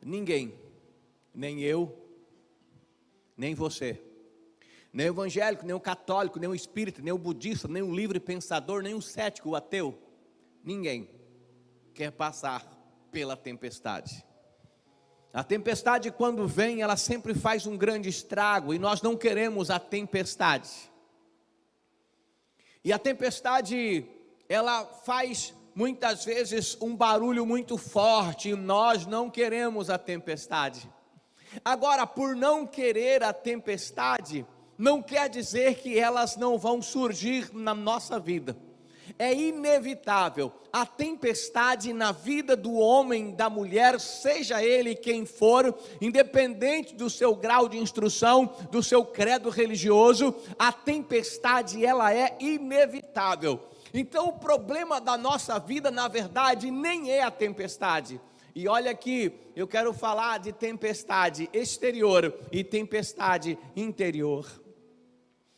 Ninguém, nem eu, nem você, nem o evangélico, nem o católico, nem o espírita, nem o budista, nem o livre pensador, nem o cético, o ateu, ninguém quer passar pela tempestade. A tempestade, quando vem, ela sempre faz um grande estrago, e nós não queremos a tempestade. E a tempestade, ela faz muitas vezes um barulho muito forte, e nós não queremos a tempestade. Agora, por não querer a tempestade, não quer dizer que elas não vão surgir na nossa vida. É inevitável a tempestade na vida do homem, da mulher, seja ele quem for, independente do seu grau de instrução, do seu credo religioso, a tempestade ela é inevitável. Então o problema da nossa vida, na verdade, nem é a tempestade. E olha aqui, eu quero falar de tempestade exterior e tempestade interior.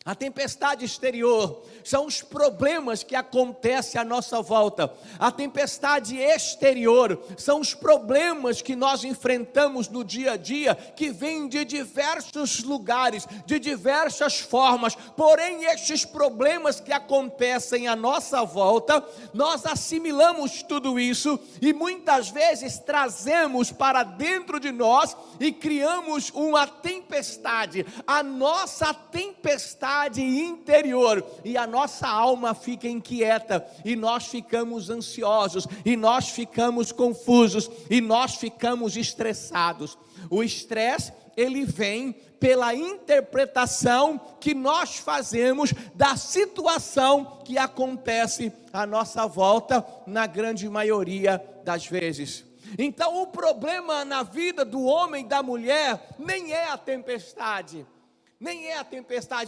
A tempestade exterior são os problemas que acontecem à nossa volta. A tempestade exterior são os problemas que nós enfrentamos no dia a dia, que vêm de diversos lugares, de diversas formas. Porém, estes problemas que acontecem à nossa volta, nós assimilamos tudo isso e muitas vezes trazemos para dentro de nós e criamos uma tempestade, a nossa tempestade interior, e a nossa alma fica inquieta, e nós ficamos ansiosos, e nós ficamos confusos, e nós ficamos estressados. O estresse, ele vem pela interpretação que nós fazemos da situação que acontece à nossa volta, na grande maioria das vezes. Então o problema na vida do homem e da mulher nem é a tempestade,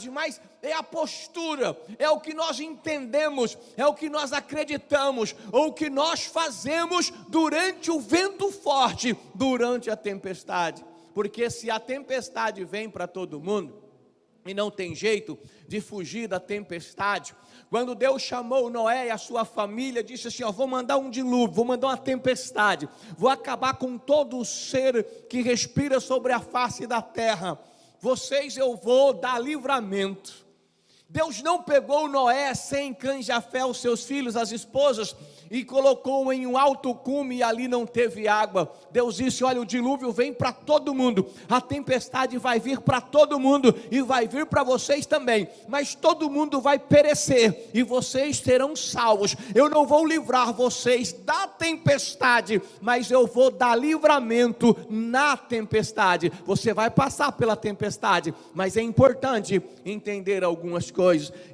mas é a postura, é o que nós entendemos, é o que nós acreditamos, ou o que nós fazemos durante o vento forte, durante a tempestade. Porque se a tempestade vem para todo mundo, e não tem jeito de fugir da tempestade. Quando Deus chamou Noé e a sua família, disse assim: vou mandar um dilúvio, vou mandar uma tempestade, vou acabar com todo o ser que respira sobre a face da terra. Vocês eu vou dar livramento. Deus não pegou Noé, Sem, Cã e Jafé, os seus filhos, as esposas, e colocou em um alto cume, e ali não teve água. Deus disse: olha, o dilúvio vem para todo mundo, a tempestade vai vir para todo mundo, e vai vir para vocês também, mas todo mundo vai perecer, e vocês serão salvos. Eu não vou livrar vocês da tempestade, mas eu vou dar livramento na tempestade. Você vai passar pela tempestade, mas é importante entender algumas coisas,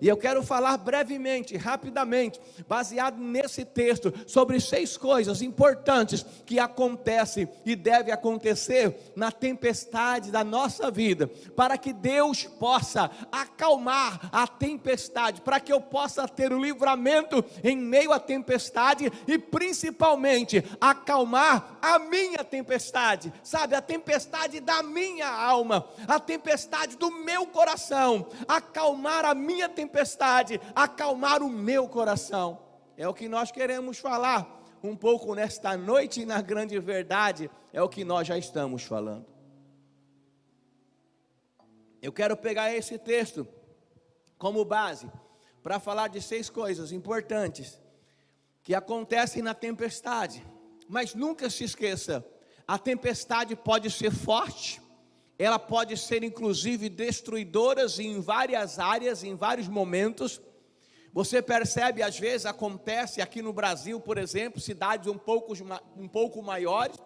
e eu quero falar brevemente, rapidamente, baseado nesse texto, sobre 6 coisas importantes que acontecem e deve acontecer na tempestade da nossa vida, para que Deus possa acalmar a tempestade, para que eu possa ter o livramento em meio à tempestade, e principalmente acalmar a minha tempestade, sabe, a tempestade da minha alma, a tempestade do meu coração, acalmar a minha tempestade, acalmar o meu coração. É o que nós queremos falar um pouco nesta noite, e na grande verdade é o que nós já estamos falando. Eu quero pegar esse texto como base para falar de 6 coisas importantes que acontecem na tempestade. Mas nunca se esqueça, a tempestade pode ser forte, ela pode ser inclusive destruidora em várias áreas, em vários momentos. Você percebe, às vezes acontece aqui no Brasil, por exemplo, cidades um pouco maiores.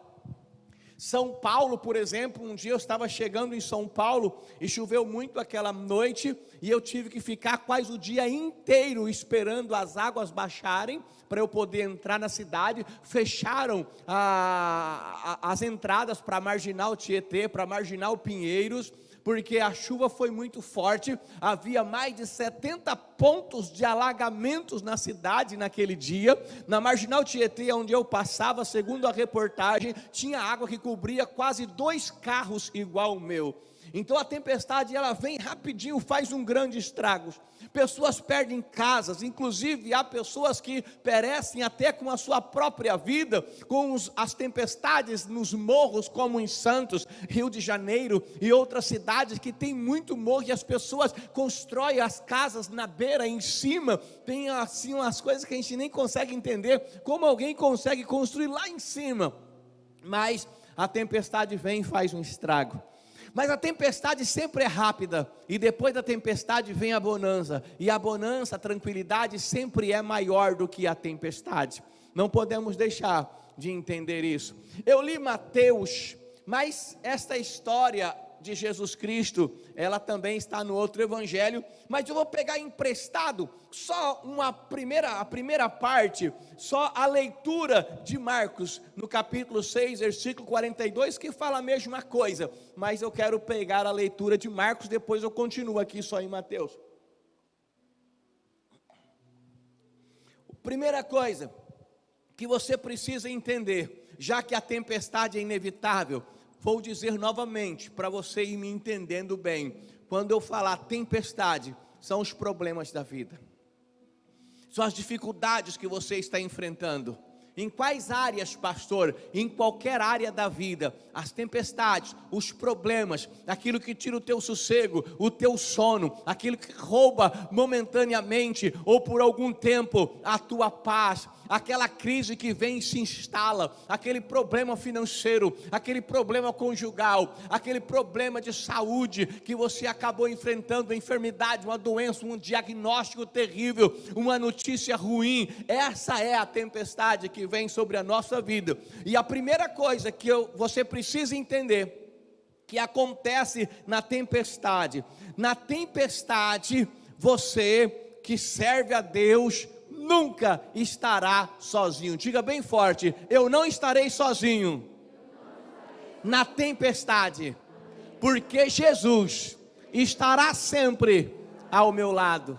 São Paulo, por exemplo, um dia eu estava chegando em São Paulo e choveu muito aquela noite, e eu tive que ficar quase o dia inteiro esperando as águas baixarem para eu poder entrar na cidade. Fecharam as entradas para a Marginal Tietê, para a Marginal Pinheiros, porque a chuva foi muito forte. Havia mais de 70 pontos de alagamentos na cidade naquele dia. Na Marginal Tietê, onde eu passava, segundo a reportagem, tinha água que cobria quase 2 carros igual o meu. Então a tempestade, ela vem rapidinho, faz um grande estrago. Pessoas perdem casas, inclusive há pessoas que perecem até com a sua própria vida, com as tempestades nos morros, como em Santos, Rio de Janeiro e outras cidades que tem muito morro, e as pessoas constroem as casas na beira, em cima, tem assim umas coisas que a gente nem consegue entender, como alguém consegue construir lá em cima, mas a tempestade vem e faz um estrago. Mas a tempestade sempre é rápida, e depois da tempestade vem a bonança, e a bonança, a tranquilidade sempre é maior do que a tempestade. Não podemos deixar de entender isso. Eu li Mateus, mas esta história de Jesus Cristo, ela também está no outro evangelho, mas eu vou pegar emprestado só a primeira parte, só a leitura de Marcos, no capítulo 6, versículo 42, que fala a mesma coisa, mas eu quero pegar a leitura de Marcos, depois eu continuo aqui só em Mateus. Primeira coisa que você precisa entender, já que a tempestade é inevitável, vou dizer novamente, para você ir me entendendo bem, quando eu falar tempestade, são os problemas da vida, são as dificuldades que você está enfrentando. Em quais áreas, pastor? Em qualquer área da vida, as tempestades, os problemas, aquilo que tira o teu sossego, o teu sono, aquilo que rouba momentaneamente ou por algum tempo a tua paz, aquela crise que vem e se instala, aquele problema financeiro, aquele problema conjugal, aquele problema de saúde que você acabou enfrentando, uma enfermidade, uma doença, um diagnóstico terrível, uma notícia ruim. Essa é a tempestade que vem sobre a nossa vida. E a primeira coisa que você precisa entender, que acontece na tempestade, você que serve a Deus nunca estará sozinho. Diga bem forte: eu não estarei sozinho na tempestade, porque Jesus estará sempre ao meu lado.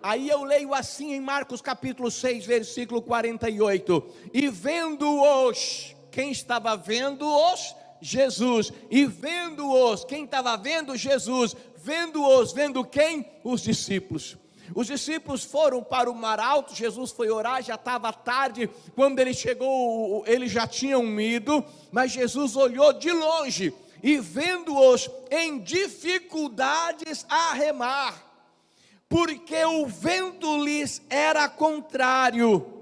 Aí eu leio assim em Marcos capítulo 6, versículo 48, e vendo-os, quem estava vendo-os? Jesus. E vendo-os, quem estava vendo? Jesus. Vendo-os, vendo quem? Os discípulos. Os discípulos foram para o mar alto, Jesus foi orar, já estava tarde, quando ele chegou, eles já tinham ido, mas Jesus olhou de longe, e vendo-os em dificuldades a remar, porque o vento lhes era contrário.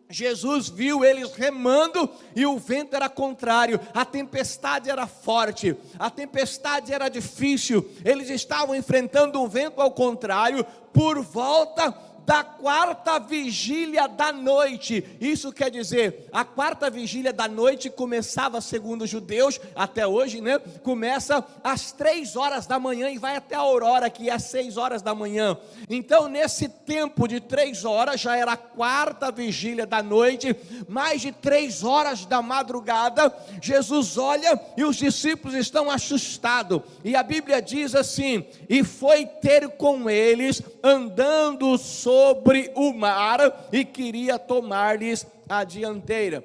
Jesus viu eles remando e o vento era contrário, a tempestade era forte, a tempestade era difícil, eles estavam enfrentando um vento ao contrário, por volta da quarta vigília da noite. Isso quer dizer, a quarta vigília da noite começava, segundo os judeus, até hoje, né? Começa às 3 horas da manhã e vai até a aurora, que é às 6 horas da manhã. Então, nesse tempo de 3 horas, já era a quarta vigília da noite, mais de 3 horas da madrugada, Jesus olha e os discípulos estão assustados, e a Bíblia diz assim: e foi ter com eles, andando sobre o mar, e queria tomar-lhes a dianteira.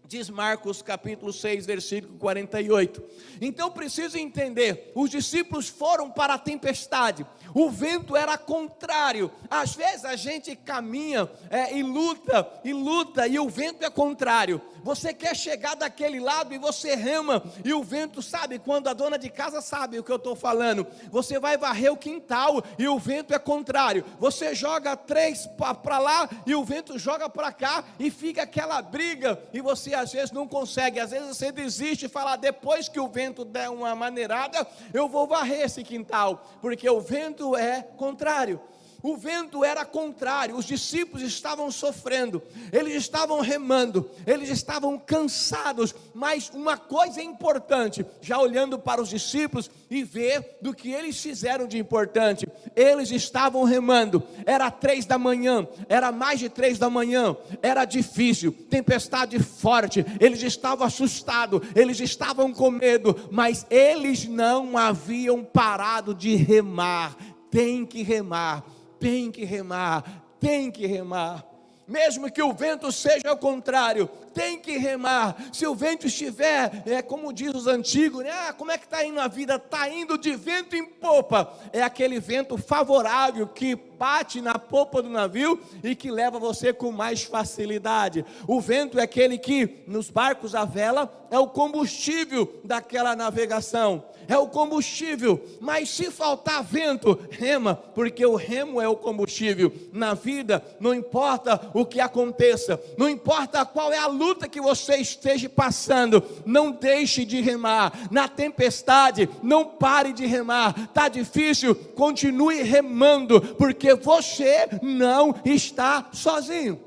Diz Marcos capítulo 6, versículo 48. Então precisa entender, os discípulos foram para a tempestade, o vento era contrário. Às vezes a gente caminha e luta e o vento é contrário. Você quer chegar daquele lado e você rema, e o vento, sabe, quando a dona de casa sabe o que eu estou falando, você vai varrer o quintal e o vento é contrário, você joga 3 para lá e o vento joga para cá, e fica aquela briga, e você às vezes não consegue, às vezes você desiste e fala: depois que o vento der uma maneirada, eu vou varrer esse quintal, porque o vento é contrário. O vento era contrário, os discípulos estavam sofrendo, eles estavam remando, eles estavam cansados, mas uma coisa é importante, já olhando para os discípulos e ver do que eles fizeram de importante. Eles estavam remando, era 3 da manhã, era mais de 3 da manhã, era difícil, tempestade forte, eles estavam assustados, eles estavam com medo, mas eles não haviam parado de remar. Tem que remar, tem que remar, tem que remar. Mesmo que o vento seja ao contrário, tem que remar. Se o vento estiver, como diz os antigos, né? Como é que está indo a vida? Está indo de vento em popa. É aquele vento favorável que bate na popa do navio e que leva você com mais facilidade. O vento é aquele que, nos barcos à vela, é o combustível daquela navegação, é o combustível. Mas se faltar vento, rema, porque o remo é o combustível. Na vida, não importa o que aconteça, não importa qual é a luta que você esteja passando, não deixe de remar. Na tempestade, não pare de remar. Está difícil, continue remando, porque você não está sozinho.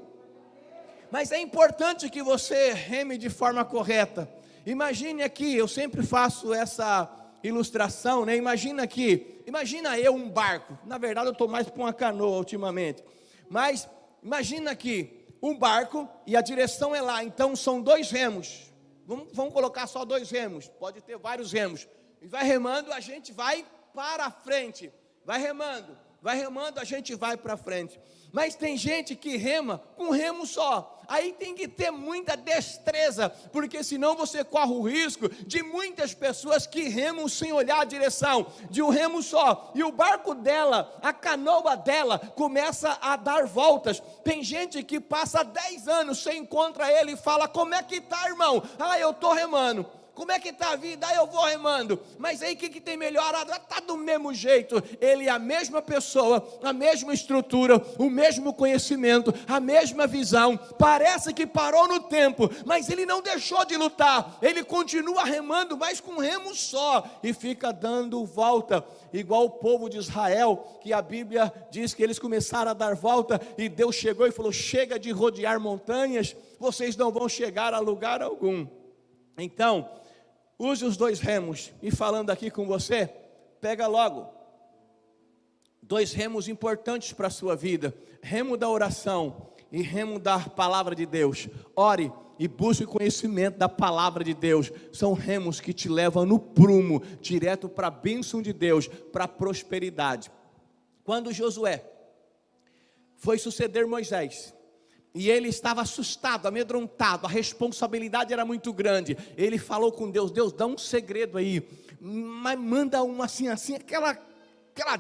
Mas é importante que você reme de forma correta. Imagine aqui, eu sempre faço essa ilustração, né? Imagina eu um barco. Na verdade eu estou mais para uma canoa ultimamente. Mas imagina aqui um barco e a direção é lá. Então são 2 remos. Vamos colocar só 2 remos. Pode ter vários remos. E vai remando, a gente vai para a frente. Vai remando, a gente vai para frente. Mas tem gente que rema com remo só. Aí tem que ter muita destreza, porque senão você corre o risco de muitas pessoas que remam sem olhar a direção, de um remo só, e o barco dela, a canoa dela, começa a dar voltas. Tem gente que passa 10 anos, você encontra ele e fala: como é que está, irmão? Eu estou remando. Como é que está a vida? Eu vou remando. Mas aí o que tem melhorado? Está do mesmo jeito. Ele é a mesma pessoa, a mesma estrutura, o mesmo conhecimento, a mesma visão. Parece que parou no tempo, mas ele não deixou de lutar. Ele continua remando, mas com remo só, e fica dando volta, igual o povo de Israel, que a Bíblia diz que eles começaram a dar volta, e Deus chegou e falou: chega de rodear montanhas, vocês não vão chegar a lugar algum. Então, use os 2 remos. E falando aqui com você, pega logo 2 remos importantes para a sua vida: remo da oração e remo da palavra de Deus. Ore e busque conhecimento da palavra de Deus. São remos que te levam no prumo, direto para a bênção de Deus, para a prosperidade. Quando Josué foi suceder Moisés, e ele estava assustado, amedrontado, a responsabilidade era muito grande. Ele falou com Deus: Deus, dá um segredo aí, mas manda um assim, aquela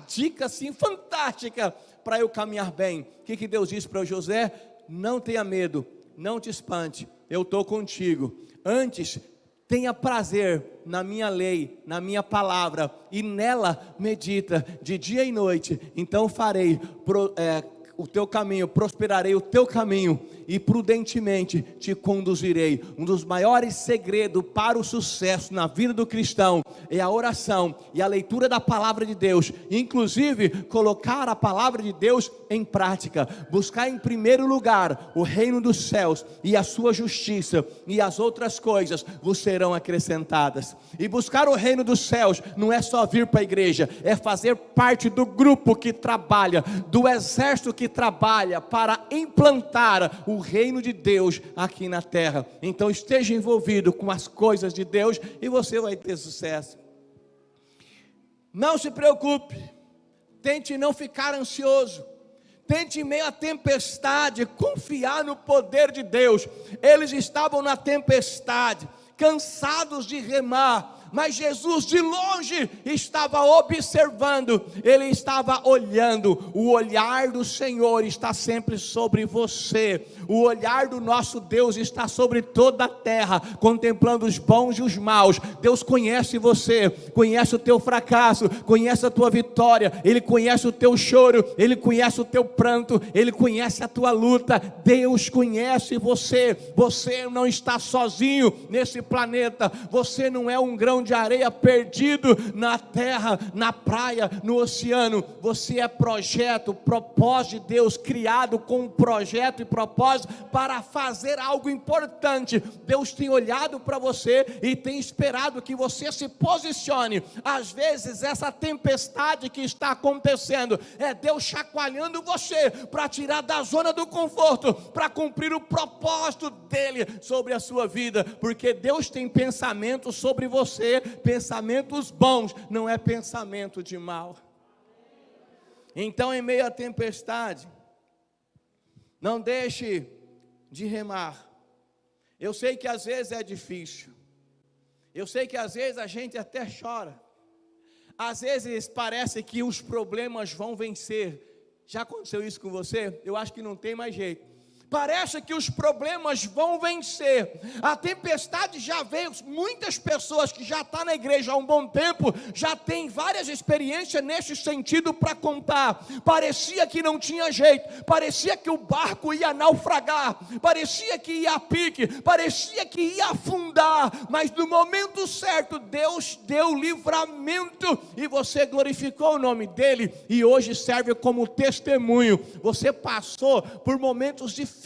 dica assim, fantástica, para eu caminhar bem. O que Deus disse para o Josué? Não tenha medo, não te espante, eu estou contigo. Antes, tenha prazer na minha lei, na minha palavra, e nela medita de dia e noite. Então farei o teu caminho, prosperarei o teu caminho, e prudentemente te conduzirei. Um dos maiores segredos para o sucesso na vida do cristão é a oração e a leitura da palavra de Deus. Inclusive, colocar a palavra de Deus em prática. Buscar em primeiro lugar o reino dos céus e a sua justiça, e as outras coisas vos serão acrescentadas. E buscar o reino dos céus não é só vir para a igreja, é fazer parte do grupo que trabalha, do exército que trabalha para implantar o reino de Deus aqui na terra. Então esteja envolvido com as coisas de Deus e você vai ter sucesso. Não se preocupe, tente não ficar ansioso, tente em meio à tempestade confiar no poder de Deus. Eles estavam na tempestade, cansados de remar, mas Jesus de longe estava observando, ele estava olhando. O olhar do Senhor está sempre sobre você, o olhar do nosso Deus está sobre toda a terra, contemplando os bons e os maus. Deus conhece você, conhece o teu fracasso, conhece a tua vitória, Ele conhece o teu choro, Ele conhece o teu pranto, Ele conhece a tua luta. Deus conhece você, você não está sozinho nesse planeta, você não é um grão de areia perdido na terra, na praia, no oceano. Você é projeto, propósito de Deus, criado com um projeto e propósito para fazer algo importante. Deus tem olhado para você e tem esperado que você se posicione. Às vezes essa tempestade que está acontecendo é Deus chacoalhando você para tirar da zona do conforto, para cumprir o propósito dele sobre a sua vida, porque Deus tem pensamentos sobre você, pensamentos bons, não é pensamento de mal. Então, em meio à tempestade, não deixe de remar. Eu sei que às vezes é difícil. Eu sei que às vezes a gente até chora. Às vezes parece que os problemas vão vencer. Já aconteceu isso com você? Eu acho que não tem mais jeito. Parece que os problemas vão vencer. A tempestade já veio. Muitas pessoas que já estão na igreja há um bom tempo já têm várias experiências nesse sentido para contar. Parecia que não tinha jeito. Parecia que o barco ia naufragar. Parecia que ia a pique. Parecia que ia afundar. Mas no momento certo, Deus deu livramento. E você glorificou o nome dele. E hoje serve como testemunho. Você passou por momentos difíceis.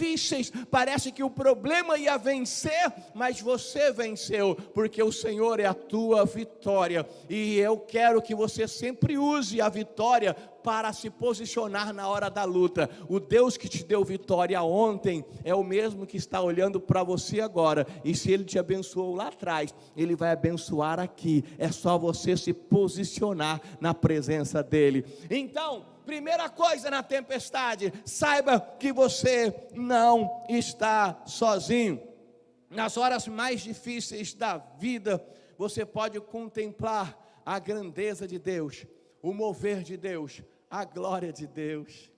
Parece que o problema ia vencer, mas você venceu, porque o Senhor é a tua vitória, e eu quero que você sempre use a vitória para se posicionar na hora da luta. O Deus que te deu vitória ontem, é o mesmo que está olhando para você agora, e se Ele te abençoou lá atrás, Ele vai abençoar aqui, é só você se posicionar na presença dEle. Então, primeira coisa na tempestade, saiba que você não está sozinho. Nas horas mais difíceis da vida, você pode contemplar a grandeza de Deus, o mover de Deus, a glória de Deus.